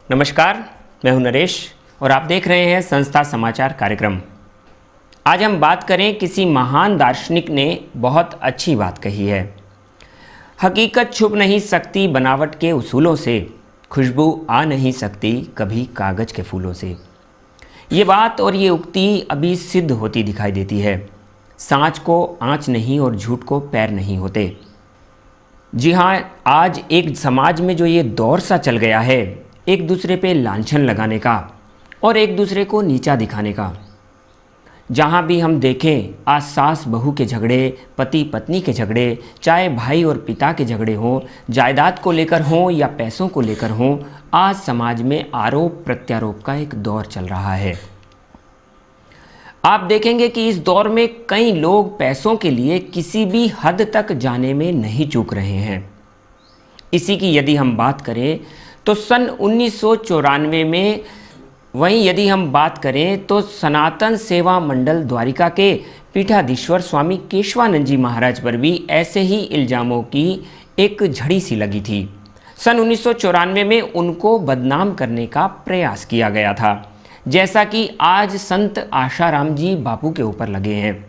नमस्कार, मैं हूं नरेश और आप देख रहे हैं संस्था समाचार कार्यक्रम। आज हम बात करें किसी महान दार्शनिक ने बहुत अच्छी बात कही है। हकीकत छुप नहीं सकती बनावट के उसूलों से, खुशबू आ नहीं सकती कभी कागज़ के फूलों से। ये बात और ये उक्ति अभी सिद्ध होती दिखाई देती है। सांच को आँच नहीं और झूठ को पैर नहीं होते। जी हाँ, आज एक समाज में जो ये दौर सा चल गया है, एक दूसरे पे लांछन लगाने का और एक दूसरे को नीचा दिखाने का। जहाँ भी हम देखें, आज सास बहू के झगड़े, पति पत्नी के झगड़े, चाहे भाई और पिता के झगड़े हों, जायदाद को लेकर हों या पैसों को लेकर हों, आज समाज में आरोप प्रत्यारोप का एक दौर चल रहा है। आप देखेंगे कि इस दौर में कई लोग पैसों के लिए किसी भी हद तक जाने में नहीं चूक रहे हैं। इसी की यदि हम बात करें तो सन 1994 में, वहीं यदि हम बात करें तो सनातन सेवा मंडल द्वारिका के पीठाधीश्वर स्वामी केशवानंद जी महाराज पर भी ऐसे ही इल्ज़ामों की एक झड़ी सी लगी थी। सन 1994 में उनको बदनाम करने का प्रयास किया गया था, जैसा कि आज संत आशाराम जी बापू के ऊपर लगे हैं।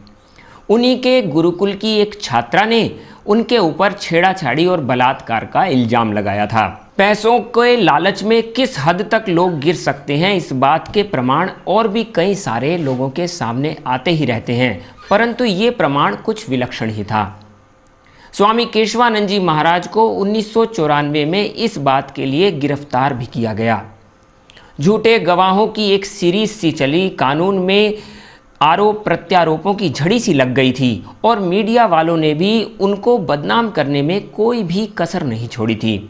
उन्हीं के गुरुकुल की एक छात्रा ने उनके ऊपर छेड़ाछाड़ी और बलात्कार का इल्ज़ाम लगाया था। पैसों के लालच में किस हद तक लोग गिर सकते हैं, इस बात के प्रमाण और भी कई सारे लोगों के सामने आते ही रहते हैं, परंतु ये प्रमाण कुछ विलक्षण ही था। स्वामी केशवानंद जी महाराज को 1994 में इस बात के लिए गिरफ्तार भी किया गया। झूठे गवाहों की एक सीरीज सी चली, कानून में आरोप प्रत्यारोपों की झड़ी सी लग गई थी और मीडिया वालों ने भी उनको बदनाम करने में कोई भी कसर नहीं छोड़ी थी।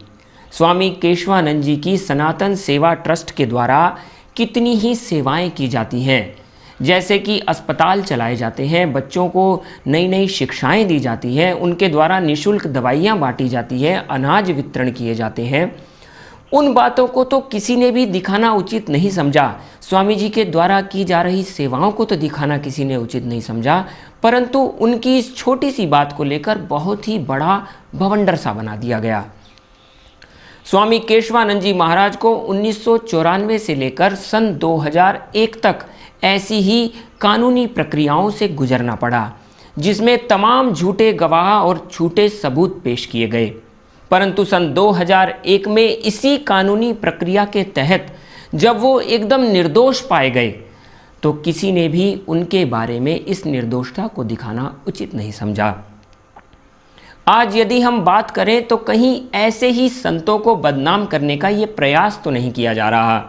स्वामी केशवानंद जी की सनातन सेवा ट्रस्ट के द्वारा कितनी ही सेवाएं की जाती हैं, जैसे कि अस्पताल चलाए जाते हैं, बच्चों को नई नई शिक्षाएं दी जाती हैं, उनके द्वारा निःशुल्क दवाइयां बांटी जाती हैं, अनाज वितरण किए जाते हैं। उन बातों को तो किसी ने भी दिखाना उचित नहीं समझा। स्वामी जी के द्वारा की जा रही सेवाओं को तो दिखाना किसी ने उचित नहीं समझा, परंतु उनकी इस छोटी सी बात को लेकर बहुत ही बड़ा बवंडर सा बना दिया गया। स्वामी केशवानंद जी महाराज को 1994 से लेकर सन 2001 तक ऐसी ही कानूनी प्रक्रियाओं से गुजरना पड़ा, जिसमें तमाम झूठे गवाह और झूठे सबूत पेश किए गए। परंतु सन 2001 में इसी कानूनी प्रक्रिया के तहत जब वो एकदम निर्दोष पाए गए, तो किसी ने भी उनके बारे में इस निर्दोषता को दिखाना उचित नहीं समझा। आज यदि हम बात करें तो कहीं ऐसे ही संतों को बदनाम करने का ये प्रयास तो नहीं किया जा रहा।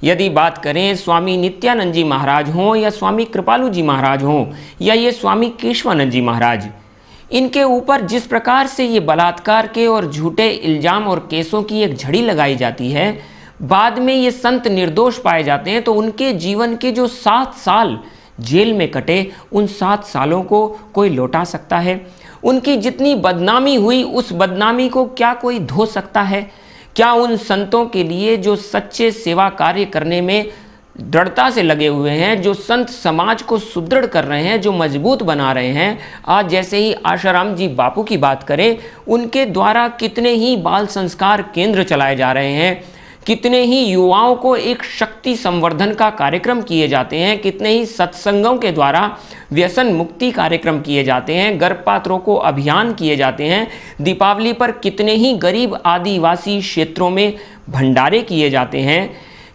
यदि बात करें स्वामी नित्यानंद जी महाराज हों या स्वामी कृपालु जी महाराज हों या ये स्वामी केशवानंद जी महाराज, इनके ऊपर जिस प्रकार से ये बलात्कार के और झूठे इल्ज़ाम और केसों की एक झड़ी लगाई जाती है, बाद में ये संत निर्दोष पाए जाते हैं, तो उनके जीवन के जो 7 साल जेल में कटे, उन 7 सालों को कोई लौटा सकता है? उनकी जितनी बदनामी हुई, उस बदनामी को क्या कोई धो सकता है? क्या उन संतों के लिए जो सच्चे सेवा कार्य करने में दृढ़ता से लगे हुए हैं, जो संत समाज को सुदृढ़ कर रहे हैं, जो मजबूत बना रहे हैं, आज जैसे ही आशाराम जी बापू की बात करें, उनके द्वारा कितने ही बाल संस्कार केंद्र चलाए जा रहे हैं, कितने ही युवाओं को एक शक्ति संवर्धन का कार्यक्रम किए जाते हैं, कितने ही सत्संगों के द्वारा व्यसन मुक्ति कार्यक्रम किए जाते हैं, गर्भपात्रों को अभियान किए जाते हैं, दीपावली पर कितने ही गरीब आदिवासी क्षेत्रों में भंडारे किए जाते हैं,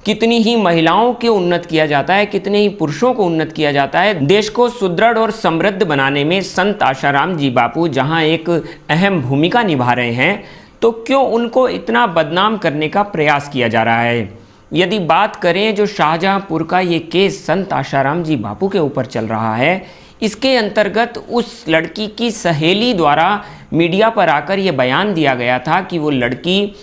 कितनी ही महिलाओं को उन्नत किया जाता है, कितने ही पुरुषों को उन्नत किया जाता है। देश को सुदृढ़ और समृद्ध बनाने में संत आशाराम जी बापू जहां एक अहम भूमिका निभा रहे हैं, तो क्यों उनको इतना बदनाम करने का प्रयास किया जा रहा है? यदि बात करें जो शाहजहांपुर का ये केस संत आशाराम जी बापू के ऊपर चल रहा है, इसके अंतर्गत उस लड़की की सहेली द्वारा मीडिया पर आकर ये बयान दिया गया था कि वो लड़की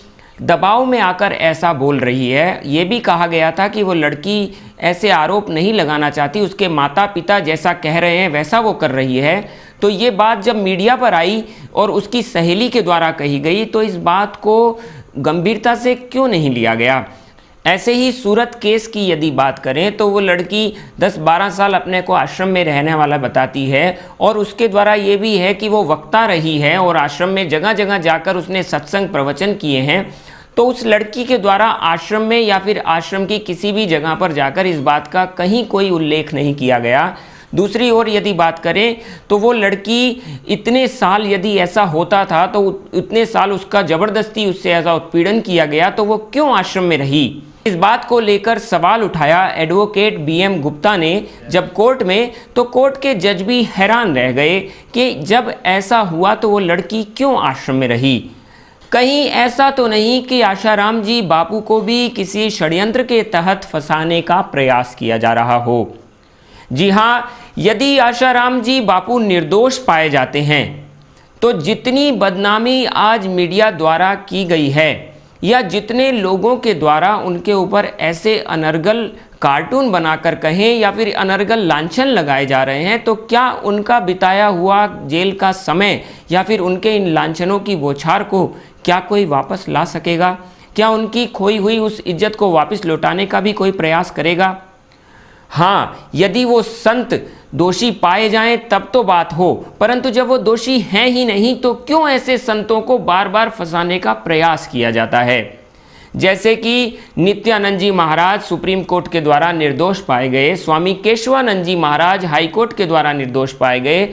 दबाव में आकर ऐसा बोल रही है। ये भी कहा गया था कि वो लड़की ऐसे आरोप नहीं लगाना चाहती, उसके माता पिता जैसा कह रहे हैं वैसा वो कर रही है। तो ये बात जब मीडिया पर आई और उसकी सहेली के द्वारा कही गई, तो इस बात को गंभीरता से क्यों नहीं लिया गया? ऐसे ही सूरत केस की यदि बात करें तो वो लड़की 10-12 साल अपने को आश्रम में रहने वाला बताती है और उसके द्वारा ये भी है कि वो वक्ता रही है और आश्रम में जगह जगह जाकर उसने सत्संग प्रवचन किए हैं। तो उस लड़की के द्वारा आश्रम में या फिर आश्रम की किसी भी जगह पर जाकर इस बात का कहीं कोई उल्लेख नहीं किया गया। दूसरी ओर यदि बात करें तो वो लड़की इतने साल यदि ऐसा होता था तो इतने साल उसका ज़बरदस्ती उससे ऐसा उत्पीड़न किया गया तो वो क्यों आश्रम में रही। इस बात को लेकर सवाल उठाया एडवोकेट BM गुप्ता ने जब कोर्ट में, तो कोर्ट के जज भी हैरान रह गए कि जब ऐसा हुआ तो वो लड़की क्यों आश्रम में रही। कहीं ऐसा तो नहीं कि आशाराम जी बापू को भी किसी षड्यंत्र के तहत फंसाने का प्रयास किया जा रहा हो। जी हाँ, यदि आशाराम जी बापू निर्दोष पाए जाते हैं तो जितनी बदनामी आज मीडिया द्वारा की गई है या जितने लोगों के द्वारा उनके ऊपर ऐसे अनर्गल कार्टून बनाकर कहें या फिर अनर्गल लांछन लगाए जा रहे हैं, तो क्या उनका बिताया हुआ जेल का समय या फिर उनके इन लांछनों की बौछार को क्या कोई वापस ला सकेगा? क्या उनकी खोई हुई उस इज्जत को वापस लौटाने का भी कोई प्रयास करेगा? हाँ, यदि वो संत दोषी पाए जाएं तब तो बात हो, परंतु जब वो दोषी हैं ही नहीं तो क्यों ऐसे संतों को बार बार फंसाने का प्रयास किया जाता है। जैसे कि नित्यानंद जी महाराज सुप्रीम कोर्ट के द्वारा निर्दोष पाए गए, स्वामी केशवानंद जी महाराज हाई कोर्ट के द्वारा निर्दोष पाए गए,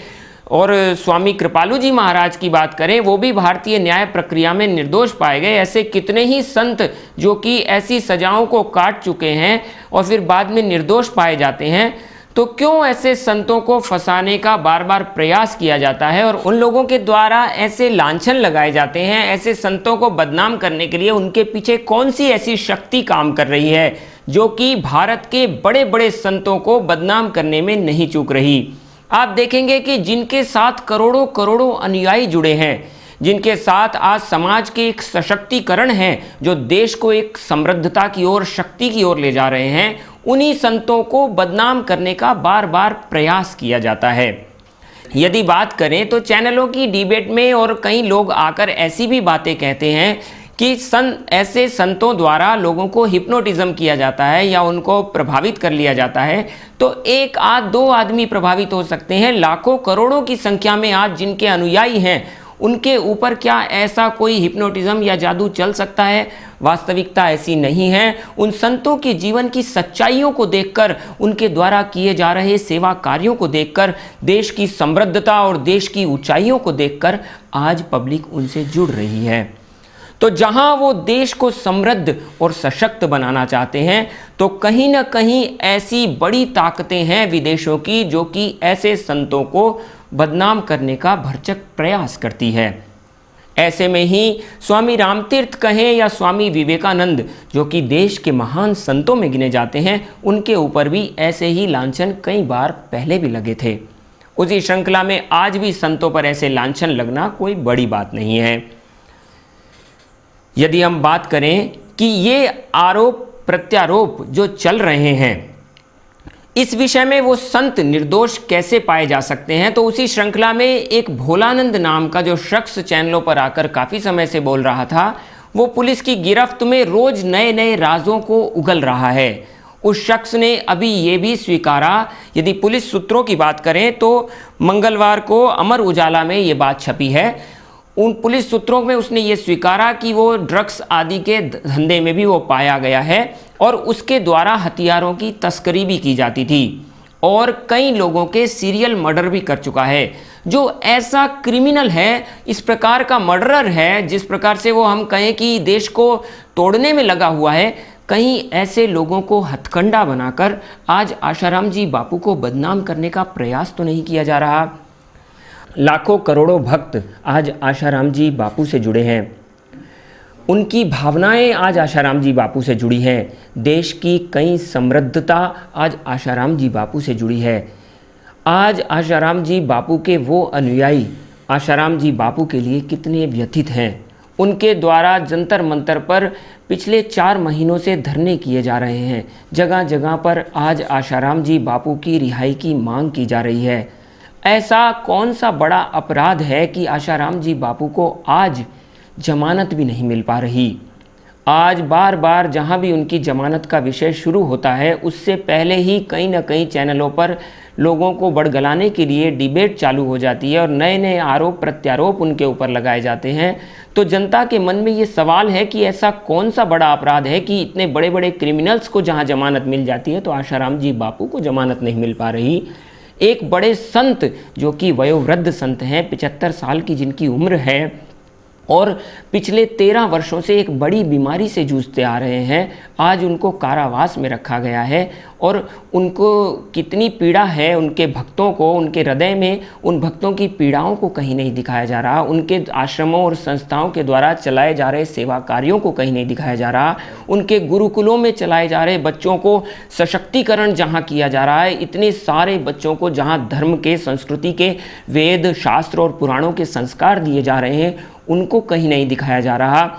और स्वामी कृपालू जी महाराज की बात करें वो भी भारतीय न्याय प्रक्रिया में निर्दोष पाए गए। ऐसे कितने ही संत जो कि ऐसी सजाओं को काट चुके हैं और फिर बाद में निर्दोष पाए जाते हैं, तो क्यों ऐसे संतों को फंसाने का बार बार प्रयास किया जाता है और उन लोगों के द्वारा ऐसे लांछन लगाए जाते हैं। ऐसे संतों को बदनाम करने के लिए उनके पीछे कौन सी ऐसी शक्ति काम कर रही है जो कि भारत के बड़े बड़े संतों को बदनाम करने में नहीं चूक रही। आप देखेंगे कि जिनके साथ करोड़ों करोड़ों अनुयायी जुड़े हैं, जिनके साथ आज समाज के एक सशक्तिकरण है, जो देश को एक समृद्धता की ओर, शक्ति की ओर ले जा रहे हैं, उन्हीं संतों को बदनाम करने का बार बार प्रयास किया जाता है। यदि बात करें तो चैनलों की डिबेट में और कई लोग आकर ऐसी भी बातें कहते हैं कि ऐसे संतों द्वारा लोगों को हिप्नोटिज्म किया जाता है या उनको प्रभावित कर लिया जाता है, तो एक आध दो आदमी प्रभावित हो सकते हैं। लाखों करोड़ों की संख्या में आज जिनके अनुयायी हैं उनके ऊपर क्या ऐसा कोई हिप्नोटिज्म या जादू चल सकता है? वास्तविकता ऐसी नहीं है। उन संतों के जीवन की सच्चाइयों को देखकर, उनके द्वारा किए जा रहे सेवा कार्यों को देखकर, देश की समृद्धता और देश की ऊंचाइयों को देखकर आज पब्लिक उनसे जुड़ रही है। तो जहां वो देश को समृद्ध और सशक्त बनाना चाहते हैं, तो कहीं ना कहीं ऐसी बड़ी ताकतें हैं विदेशों की जो कि ऐसे संतों को बदनाम करने का भरसक प्रयास करती है। ऐसे में ही स्वामी रामतीर्थ कहें या स्वामी विवेकानंद, जो कि देश के महान संतों में गिने जाते हैं, उनके ऊपर भी ऐसे ही लांछन कई बार पहले भी लगे थे। उसी श्रृंखला में आज भी संतों पर ऐसे लांछन लगना कोई बड़ी बात नहीं है। यदि हम बात करें कि ये आरोप प्रत्यारोप जो चल रहे हैं, इस विषय में वो संत निर्दोष कैसे पाए जा सकते हैं, तो उसी श्रृंखला में एक भोलानंद नाम का जो शख्स चैनलों पर आकर काफ़ी समय से बोल रहा था, वो पुलिस की गिरफ्त में रोज नए नए राजों को उगल रहा है। उस शख्स ने अभी ये भी स्वीकारा, यदि पुलिस सूत्रों की बात करें तो मंगलवार को अमर उजाला में ये बात छपी है। उन पुलिस सूत्रों में उसने ये स्वीकारा कि वो ड्रग्स आदि के धंधे में भी वो पाया गया है और उसके द्वारा हथियारों की तस्करी भी की जाती थी और कई लोगों के सीरियल मर्डर भी कर चुका है। जो ऐसा क्रिमिनल है, इस प्रकार का मर्डरर है, जिस प्रकार से वो हम कहें कि देश को तोड़ने में लगा हुआ है, कहीं ऐसे लोगों को हथकंडा बनाकर आज आशाराम जी बापू को बदनाम करने का प्रयास तो नहीं किया जा रहा। लाखों करोड़ों भक्त आज आशाराम जी बापू से जुड़े हैं, उनकी भावनाएं आज आशाराम जी बापू से जुड़ी हैं। देश की कई समृद्धता आज आशाराम जी बापू से जुड़ी है। आज आशाराम जी बापू के वो अनुयायी आशाराम जी बापू के लिए कितने व्यथित हैं। उनके द्वारा जंतर मंतर पर पिछले 4 महीनों से धरने किए जा रहे हैं। जगह जगह पर आज आशाराम जी बापू की रिहाई की मांग की जा रही है। ऐसा कौन सा बड़ा अपराध है कि आशाराम जी बापू को आज जमानत भी नहीं मिल पा रही। आज बार बार जहां भी उनकी जमानत का विषय शुरू होता है उससे पहले ही कहीं ना कहीं चैनलों पर लोगों को बड़गलाने के लिए डिबेट चालू हो जाती है और नए नए आरोप प्रत्यारोप उनके ऊपर लगाए जाते हैं। तो जनता के मन में ये सवाल है कि ऐसा कौन सा बड़ा अपराध है कि इतने बड़े बड़े क्रिमिनल्स को जहां जमानत मिल जाती है तो आशाराम जी बापू को जमानत नहीं मिल पा रही। एक बड़े संत जो कि वयोवृद्ध संत हैं, 75 साल की जिनकी उम्र है और पिछले 13 वर्षों से एक बड़ी बीमारी से जूझते आ रहे हैं, आज उनको कारावास में रखा गया है और उनको कितनी पीड़ा है उनके भक्तों को, उनके हृदय में उन भक्तों की पीड़ाओं को कहीं नहीं दिखाया जा रहा, उनके आश्रमों और संस्थाओं के द्वारा चलाए जा रहे सेवा कार्यों को कहीं नहीं दिखाया जा रहा, उनके गुरुकुलों में चलाए जा रहे बच्चों को सशक्तिकरण जहाँ किया जा रहा है, इतने सारे बच्चों को जहाँ धर्म के, संस्कृति के, वेद शास्त्र और पुराणों के संस्कार दिए जा रहे हैं, उनको कहीं नहीं दिखाया जा रहा।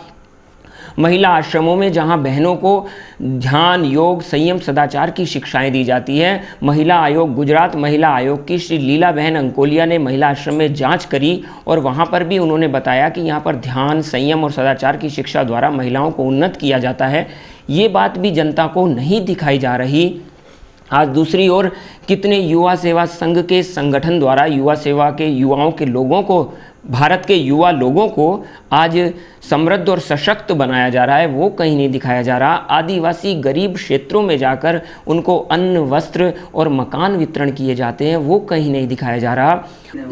महिला आश्रमों में जहां बहनों को ध्यान, योग, संयम, सदाचार की शिक्षाएं दी जाती हैं, महिला आयोग, गुजरात महिला आयोग की श्री लीला बहन अंकोलिया ने महिला आश्रम में जांच करी और वहां पर भी उन्होंने बताया कि यहां पर ध्यान, संयम और सदाचार की शिक्षा द्वारा महिलाओं को उन्नत किया जाता है। ये बात भी जनता को नहीं दिखाई जा रही। आज दूसरी ओर कितने युवा सेवा संघ के संगठन द्वारा युवा सेवा के युवाओं के लोगों को, भारत के युवा लोगों को आज समृद्ध और सशक्त बनाया जा रहा है, वो कहीं नहीं दिखाया जा रहा। आदिवासी गरीब क्षेत्रों में जाकर उनको अन्न, वस्त्र और मकान वितरण किए जाते हैं, वो कहीं नहीं दिखाया जा रहा।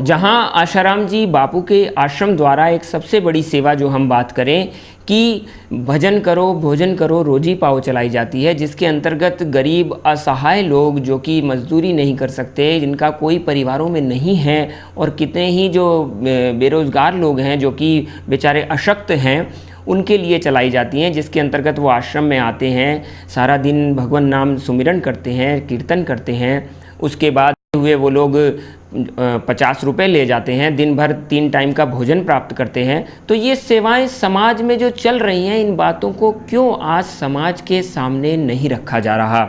जहां आशाराम जी बापू के आश्रम द्वारा एक सबसे बड़ी सेवा जो हम बात करें कि भजन करो, भोजन करो, रोजी पाओ चलाई जाती है, जिसके अंतर्गत गरीब असहाय लोग जो कि मजदूरी नहीं कर सकते, जिनका कोई परिवारों में नहीं है और कितने ही जो बेरोज़गार लोग हैं जो कि बेचारे अशक्त हैं, उनके लिए चलाई जाती हैं, जिसके अंतर्गत वो आश्रम में आते हैं, सारा दिन भगवान नाम सुमिरन करते हैं, कीर्तन करते हैं। उसके बाद हुए वो लोग 50 रुपये ले जाते हैं, दिन भर 3 टाइम का भोजन प्राप्त करते हैं। तो ये सेवाएं समाज में जो चल रही हैं, इन बातों को क्यों आज समाज के सामने नहीं रखा जा रहा।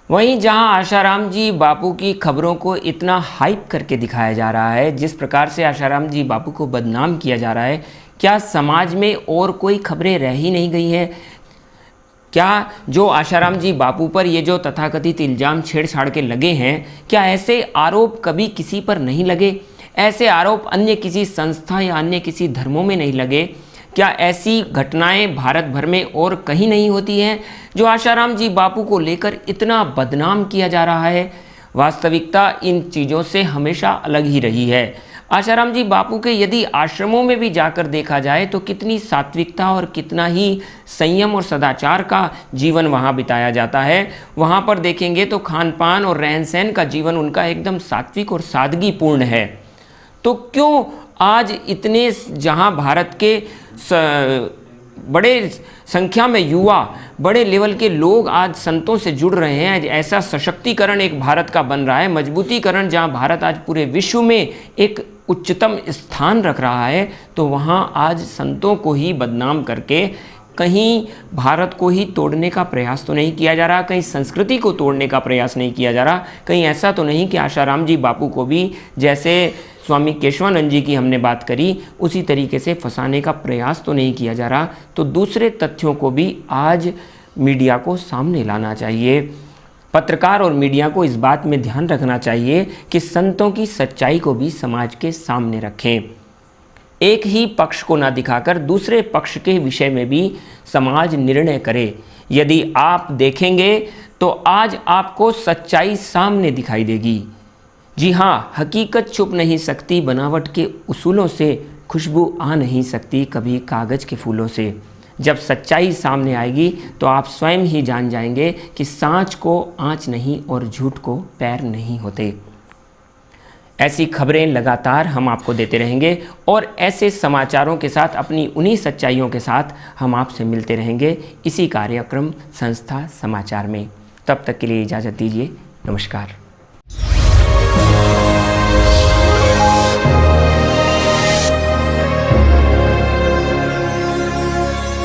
वहीं जहां आशाराम जी बापू की खबरों को इतना हाइप करके दिखाया जा रहा है, जिस प्रकार से आशाराम जी बापू को बदनाम किया जा रहा है, क्या समाज में और कोई खबरें रह ही नहीं गई हैं? क्या जो आशाराम जी बापू पर ये जो तथाकथित इल्ज़ाम छेड़छाड़ के लगे हैं, क्या ऐसे आरोप कभी किसी पर नहीं लगे? ऐसे आरोप अन्य किसी संस्था या अन्य किसी धर्मों में नहीं लगे? क्या ऐसी घटनाएं भारत भर में और कहीं नहीं होती हैं जो आशाराम जी बापू को लेकर इतना बदनाम किया जा रहा है? वास्तविकता इन चीज़ों से हमेशा अलग ही रही है। आशाराम जी बापू के यदि आश्रमों में भी जाकर देखा जाए तो कितनी सात्विकता और कितना ही संयम और सदाचार का जीवन वहाँ बिताया जाता है। वहाँ पर देखेंगे तो खान पान और रहन सहन का जीवन उनका एकदम सात्विक और सादगीपूर्ण है। तो क्यों आज इतने जहाँ भारत के बड़े संख्या में युवा, बड़े लेवल के लोग आज संतों से जुड़ रहे हैं, ऐसा सशक्तिकरण एक भारत का बन रहा है, मजबूतीकरण जहां भारत आज पूरे विश्व में एक उच्चतम स्थान रख रहा है, तो वहां आज संतों को ही बदनाम करके कहीं भारत को ही तोड़ने का प्रयास तो नहीं किया जा रहा, कहीं संस्कृति को तोड़ने का प्रयास नहीं किया जा रहा, कहीं ऐसा तो नहीं कि आशाराम जी बापू को भी जैसे स्वामी केशवानंद जी की हमने बात करी उसी तरीके से फंसाने का प्रयास तो नहीं किया जा रहा। तो दूसरे तथ्यों को भी आज मीडिया को सामने लाना चाहिए। पत्रकार और मीडिया को इस बात में ध्यान रखना चाहिए कि संतों की सच्चाई को भी समाज के सामने रखें। एक ही पक्ष को ना दिखाकर दूसरे पक्ष के विषय में भी समाज निर्णय करे। यदि आप देखेंगे तो आज आपको सच्चाई सामने दिखाई देगी। जी हाँ, हकीकत छुप नहीं सकती बनावट के उसूलों से, खुशबू आ नहीं सकती कभी कागज़ के फूलों से। जब सच्चाई सामने आएगी तो आप स्वयं ही जान जाएंगे कि सांच को आँच नहीं और झूठ को पैर नहीं होते। ऐसी खबरें लगातार हम आपको देते रहेंगे और ऐसे समाचारों के साथ, अपनी उन्हीं सच्चाइयों के साथ हम आपसे मिलते रहेंगे इसी कार्यक्रम संस्था समाचार में। तब तक के लिए इजाज़त दीजिए। नमस्कार।